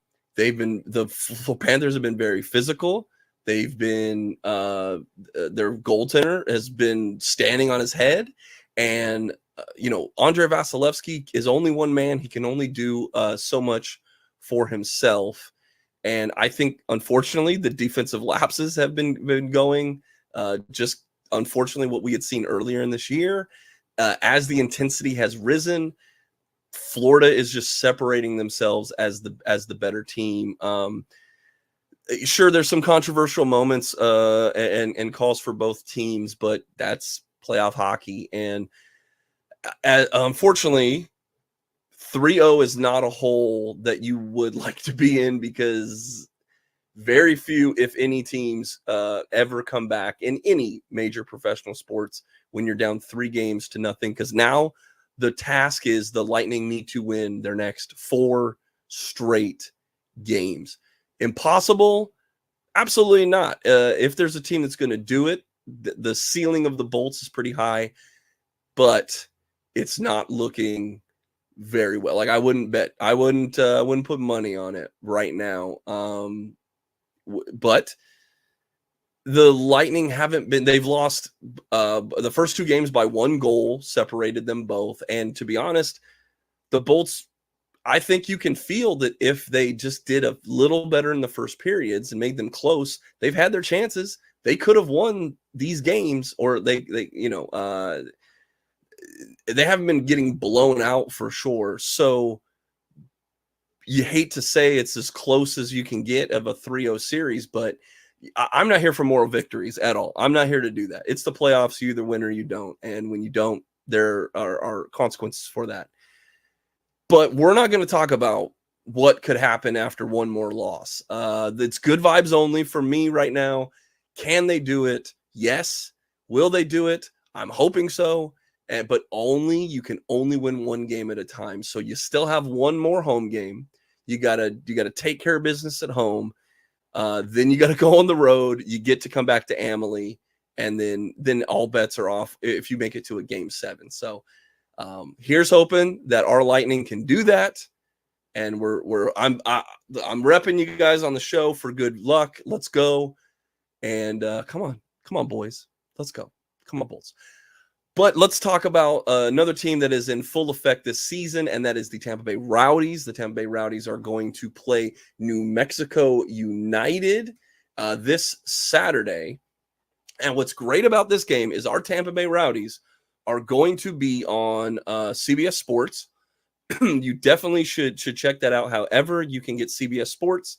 Panthers have been very physical. They've been their goaltender has been standing on his head, and Andrei Vasilevsky is only one man. He can only do so much for himself, and I think unfortunately the defensive lapses have been going. Just unfortunately what we had seen earlier in this year. As the intensity has risen, Florida is just separating themselves as the better team. Sure, there's some controversial moments and calls for both teams, but that's playoff hockey. And unfortunately, 3-0 is not a hole that you would like to be in, because very few, if any, teams ever come back in any major professional sports when you're down 3-0, because now the task is the Lightning need to win their next 4 straight games. Impossible? Absolutely not. If there's a team that's going to do it, the ceiling of the Bolts is pretty high, but it's not looking very well. Like I wouldn't put money on it right now. But the Lightning they've lost the first 2 games by 1 goal, separated them both. And to be honest, the Bolts, I think you can feel that if they just did a little better in the first periods and made them close, they've had their chances. They could have won these games, or they haven't been getting blown out for sure. So you hate to say it's as close as you can get of a 3-0 series, but I'm not here for moral victories at all. I'm not here to do that. It's the playoffs. You either win or you don't. And when you don't, there are consequences for that. But we're not going to talk about what could happen after one more loss. It's good vibes only for me right now. Can they do it? Yes. Will they do it? I'm hoping so. but you can only win one game at a time. So you still have one more home game. You gotta take care of business at home. Then you got to go on the road. You get to come back to Amalie, and then all bets are off if you make it to a game 7. So here's hoping that our Lightning can do that. And I'm repping you guys on the show for good luck. Let's go. And come on, boys. Let's go. Come on, Bulls. But let's talk about another team that is in full effect this season, and that is the Tampa Bay Rowdies. The Tampa Bay Rowdies are going to play New Mexico United this Saturday. And what's great about this game is our Tampa Bay Rowdies are going to be on CBS Sports. You definitely should check that out. However, you can get CBS Sports.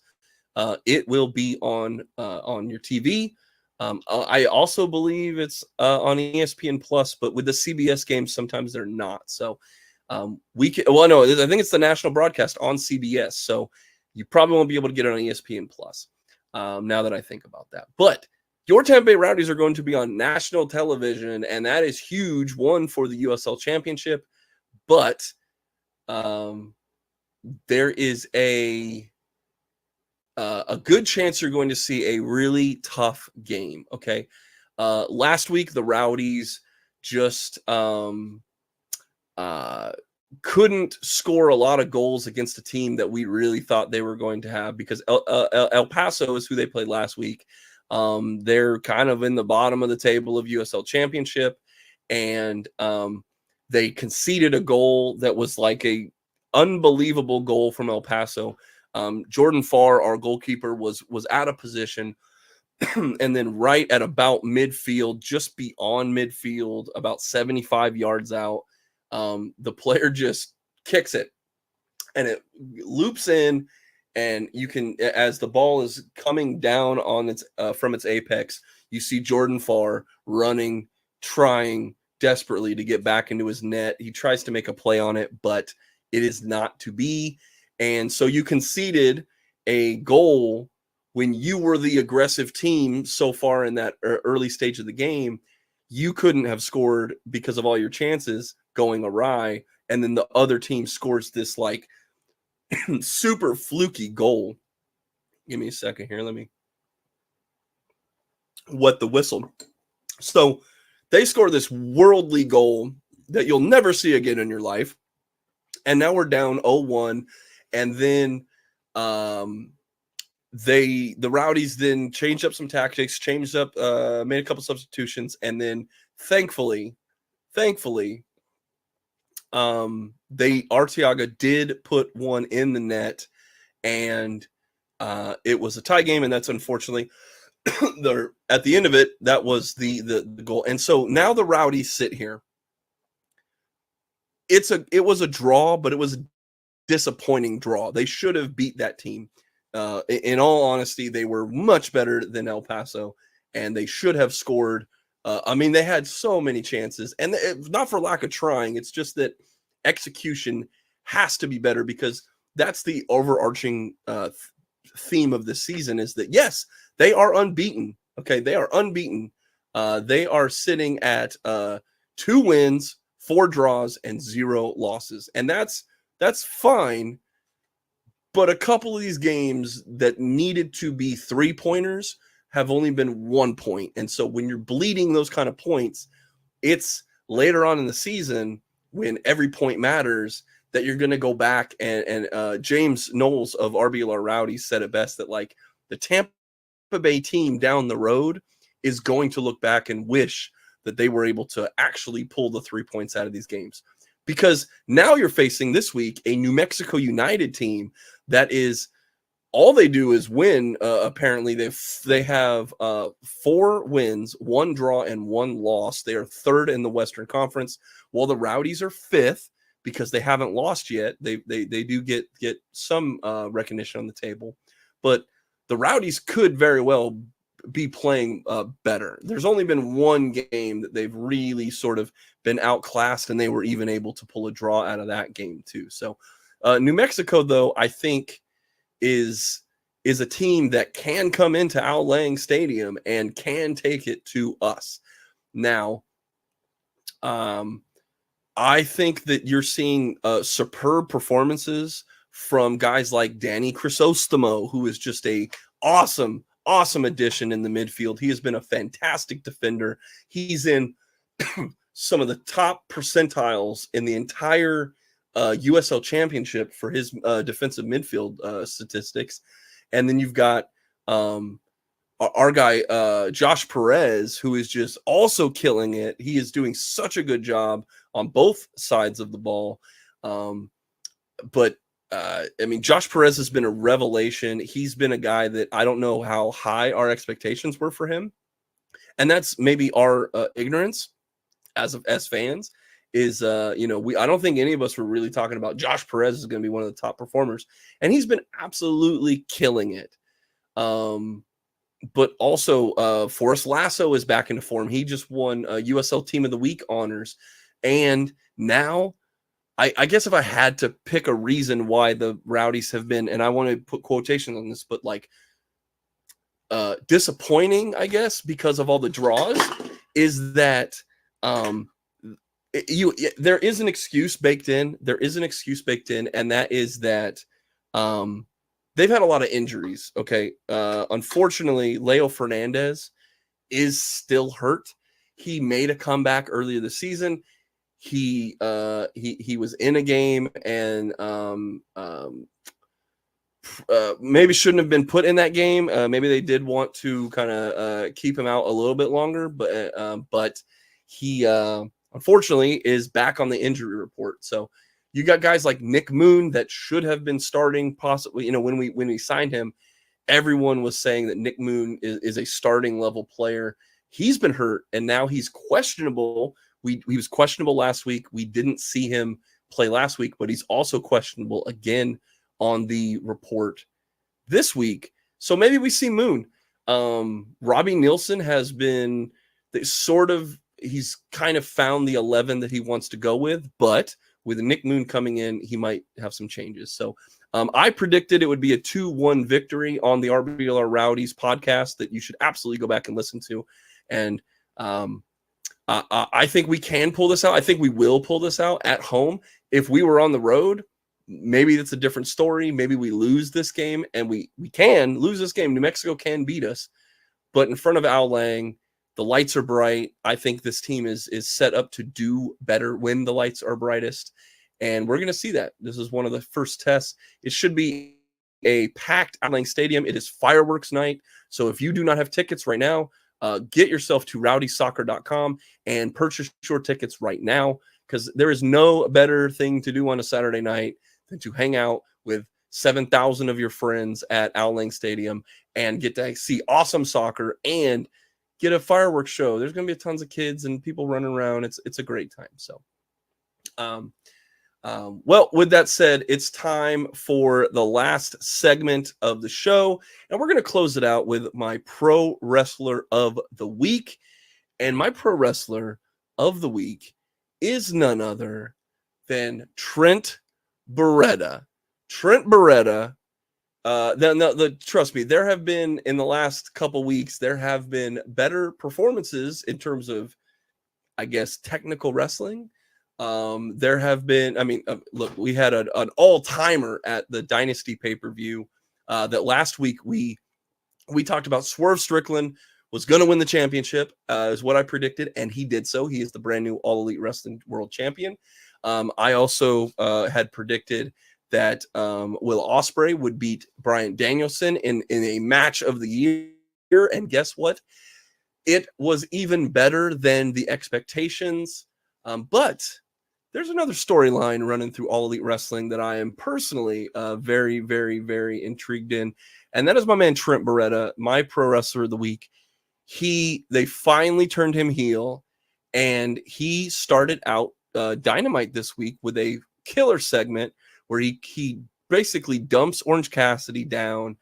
It will be on your TV. I also believe it's on ESPN Plus, but with the CBS games, sometimes they're not. So I think it's the national broadcast on CBS. So you probably won't be able to get it on ESPN Plus. Now that I think about that, but your Tampa Bay Rowdies are going to be on national television, and that is huge. One, for the USL Championship, but there is a good chance you're going to see a really tough game. Okay. Last week, the Rowdies just couldn't score a lot of goals against a team that we really thought they were going to have, because El Paso is who they played last week. They're kind of in the bottom of the table of USL Championship, and they conceded a goal that was like a unbelievable goal from El Paso. Jordan Farr, our goalkeeper, was out of position, and then right at about midfield, just beyond midfield, about 75 yards out, the player just kicks it, and it loops in, and you can, as the ball is coming down on its from its apex, you see Jordan Farr running, trying desperately to get back into his net. He tries to make a play on it, but it is not to be. And so you conceded a goal when you were the aggressive team so far in that early stage of the game. You couldn't have scored because of all your chances going awry. And then the other team scores this like super fluky goal. Give me a second here. Let me wet the whistle. So they score this worldly goal that you'll never see again in your life. And now we're down 0-1. And then the Rowdies then changed up some tactics, made a couple substitutions, and then thankfully, Arteaga did put one in the net, and it was a tie game, and that's unfortunately at the end of it, that was the goal. And so now the Rowdies sit here. It was a draw, but it was a disappointing draw. They should have beat that team. In all honesty, they were much better than El Paso, and they should have scored. They had so many chances, and not for lack of trying. It's just that execution has to be better, because that's the overarching theme of this season, is that, yes, they are unbeaten. Okay, they are unbeaten. They are sitting at 2 wins, 4 draws, and 0 losses, and that's fine. But a couple of these games that needed to be 3-pointers have only been 1 point. And so when you're bleeding those kind of points, it's later on in the season, when every point matters, that you're going to go back and James Knowles of RBLR Rowdies said it best, that like the Tampa Bay team down the road is going to look back and wish that they were able to actually pull the 3 points out of these games. Because now you're facing this week a New Mexico United team that is, all they do is win. Apparently they have 4 wins, 1 draw, and 1 loss. They are 3rd in the Western Conference, while the Rowdies are 5th because they haven't lost yet. They do get some recognition on the table, but the Rowdies could very well be playing better. There's only been 1 game that they've really sort of been outclassed, and they were even able to pull a draw out of that game too. So New Mexico, though, I think is a team that can come into Al Lang Stadium and can take it to us. Now, I think that you're seeing superb performances from guys like Danny Crisostomo, who is just a awesome addition in the midfield. He has been a fantastic defender. He's in some of the top percentiles in the entire USL Championship for his defensive midfield statistics. And then you've got our guy Josh Perez, who is just also killing it. He is doing such a good job on both sides of the ball. But I mean, Josh Perez has been a revelation. He's been a guy that I don't know how high our expectations were for him. And that's maybe our ignorance as fans is, I don't think any of us were really talking about Josh Perez is going to be one of the top performers. And he's been absolutely killing it. But also Forrest Lasso is back into form. He just won USL Team of the Week honors. And now I guess if I had to pick a reason why the Rowdies have been, and I want to put quotations on this, but like disappointing, I guess, because of all the draws, is that there is an excuse baked in. There is an excuse baked in, and that is that they've had a lot of injuries. Okay. Unfortunately, Leo Fernandez is still hurt. He made a comeback earlier this season. He was in a game and maybe shouldn't have been put in that game. Maybe they did want to kind of keep him out a little bit longer, but he unfortunately is back on the injury report. So you got guys like Nick Moon that should have been starting possibly. When we signed him, everyone was saying that Nick Moon is a starting level player. He's been hurt and now he's questionable. He was questionable last week. We didn't see him play last week, but he's also questionable again on the report this week. So maybe we see Moon. Robbie Nielsen has been he's kind of found the 11 that he wants to go with, but with Nick Moon coming in, he might have some changes. So I predicted it would be a 2-1 victory on the RBLR Rowdies podcast that you should absolutely go back and listen to. And I think we can pull this out. I think we will pull this out at home. If we were on the road, maybe it's a different story. Maybe we lose this game, and we can lose this game. New Mexico can beat us. But in front of Al Lang, the lights are bright. I think this team is set up to do better when the lights are brightest. And we're going to see that. This is one of the first tests. It should be a packed Al Lang Stadium. It is fireworks night. So if you do not have tickets right now, get yourself to rowdysoccer.com and purchase your tickets right now, because there is no better thing to do on a Saturday night than to hang out with 7,000 of your friends at Al Lang Stadium and get to see awesome soccer and get a fireworks show. There's going to be tons of kids and people running around. It's a great time. So, well, with that said, it's time for the last segment of the show, and we're going to close it out with my pro wrestler of the week. And my pro wrestler of the week is none other than Trent Beretta. Trent Beretta. Trust me, there have been in the last couple weeks, there have been better performances in terms of, I guess, technical wrestling. There have been, look, we had an all-timer at the Dynasty pay-per-view that last week we talked about. Swerve Strickland was going to win the championship, is what I predicted, and he did so. He is the brand new All Elite Wrestling World Champion. I also had predicted that Will Ospreay would beat Bryan Danielson in a match of the year, and guess what? It was even better than the expectations, but there's another storyline running through All Elite Wrestling that I am personally very, very, very intrigued in, and that is my man Trent Beretta, my pro wrestler of the week. They finally turned him heel, and he started out Dynamite this week with a killer segment where he basically dumps Orange Cassidy down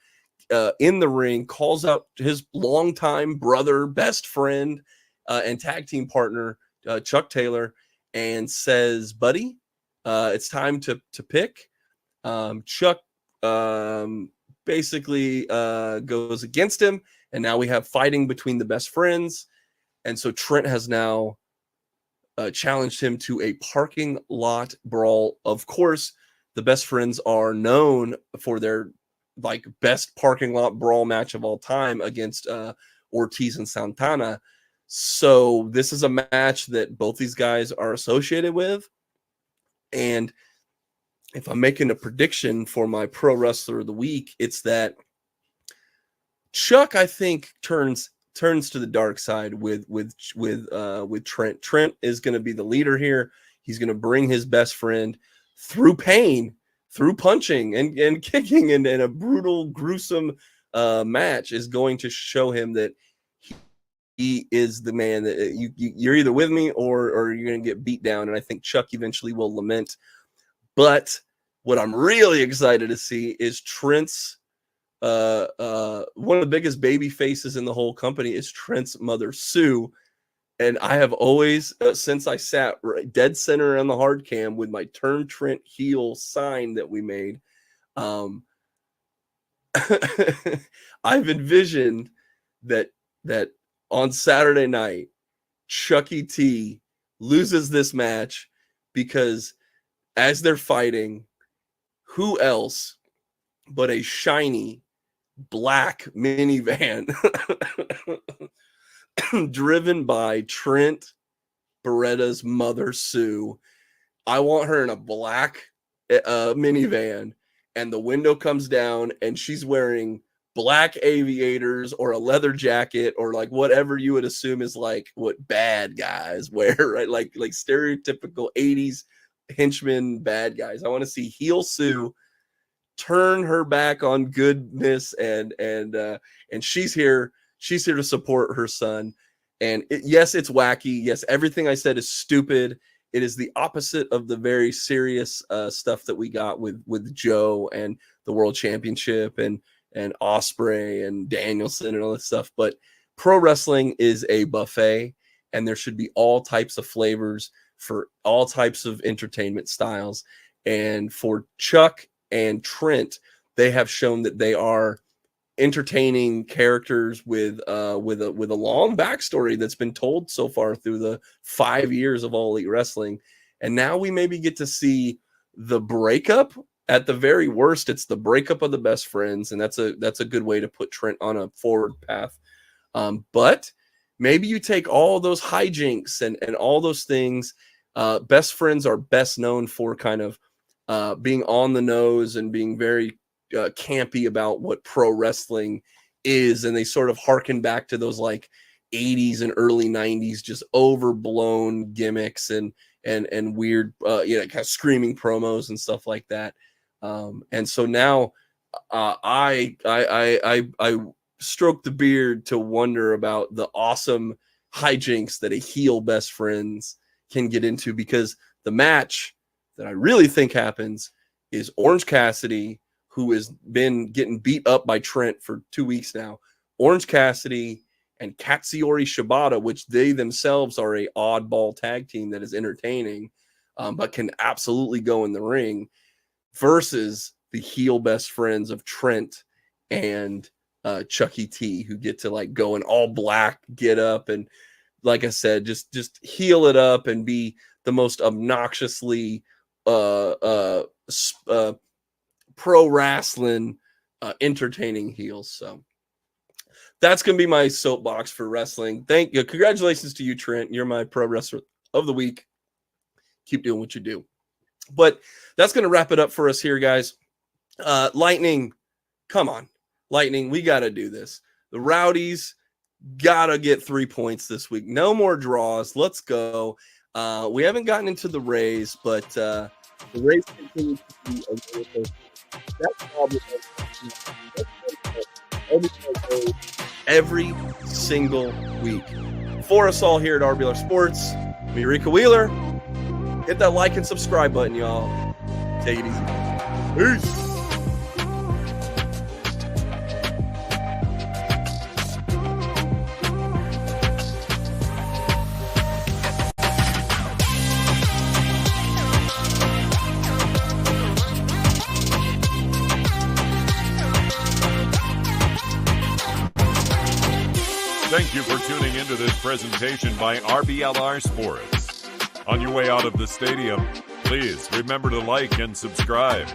in the ring, calls out his longtime brother, best friend, and tag team partner, Chuck Taylor, and says, buddy, it's time to pick. Chuck basically goes against him, and now we have fighting between the best friends. And so Trent has now challenged him to a parking lot brawl. Of course, the Best Friends are known for their like best parking lot brawl match of all time against Ortiz and Santana. So this is a match that both these guys are associated with. And if I'm making a prediction for my pro wrestler of the week, it's that Chuck, I think, turns to the dark side with Trent. Trent is going to be the leader here. He's going to bring his best friend through pain, through punching and kicking, and a brutal, gruesome match is going to show him that he is the man that you're either with me or you're going to get beat down. And I think Chuck eventually will lament. But what I'm really excited to see is Trent's one of the biggest baby faces in the whole company is Trent's mother, Sue. And I have always, since I sat dead center on the hard cam with my turn Trent heel sign that we made, I've envisioned that on Saturday night, Chucky T loses this match because as they're fighting, who else but a shiny black minivan driven by Trent Beretta's mother, Sue. I want her in a black minivan, and the window comes down, and she's wearing black aviators or a leather jacket or like whatever you would assume is like what bad guys wear, right? Like stereotypical 80s henchman bad guys. I want to see heel Sue turn her back on goodness, and she's here to support her son. And yes, it's wacky. Yes, everything I said is stupid. It is the opposite of the very serious stuff that we got with Joe and the World Championship and Ospreay and Danielson and all this stuff. But pro wrestling is a buffet, and there should be all types of flavors for all types of entertainment styles. And for Chuck and Trent, they have shown that they are entertaining characters with a long backstory that's been told so far through the 5 years of All Elite Wrestling. And now we maybe get to see the breakup. At the very worst, it's the breakup of the best friends, and that's a good way to put Trent on a forward path. But maybe you take all those hijinks and all those things. Best friends are best known for kind of being on the nose and being very campy about what pro wrestling is, and they sort of harken back to those like 80s and early 90s just overblown gimmicks and weird kind of screaming promos and stuff like that. And so now I stroke the beard to wonder about the awesome hijinks that a heel best friends can get into, because the match that I really think happens is Orange Cassidy, who has been getting beat up by Trent for 2 weeks now. Orange Cassidy and Katsuyori Shibata, which they themselves are a oddball tag team that is entertaining, but can absolutely go in the ring, versus the heel best friends of Trent and Chucky T, who get to like go in all black, get up, and like I said, just heel it up and be the most obnoxiously pro wrestling entertaining heels. So that's gonna be my soapbox for wrestling. Thank you. Congratulations to you, Trent. You're my pro wrestler of the week. Keep doing what you do. But that's going to wrap it up for us here, guys. Lightning, come on. Lightning, we got to do this. The Rowdies got to get 3 points this week. No more draws. Let's go. We haven't gotten into the Rays, but the Rays continue to be a little. That's probably every single week. For us all here at RBLR Sports, I'm Eureka Wheeler. Hit that like and subscribe button, y'all. Take it easy. Peace. Thank you for tuning into this presentation by RBLR Sports. On your way out of the stadium, please remember to like and subscribe.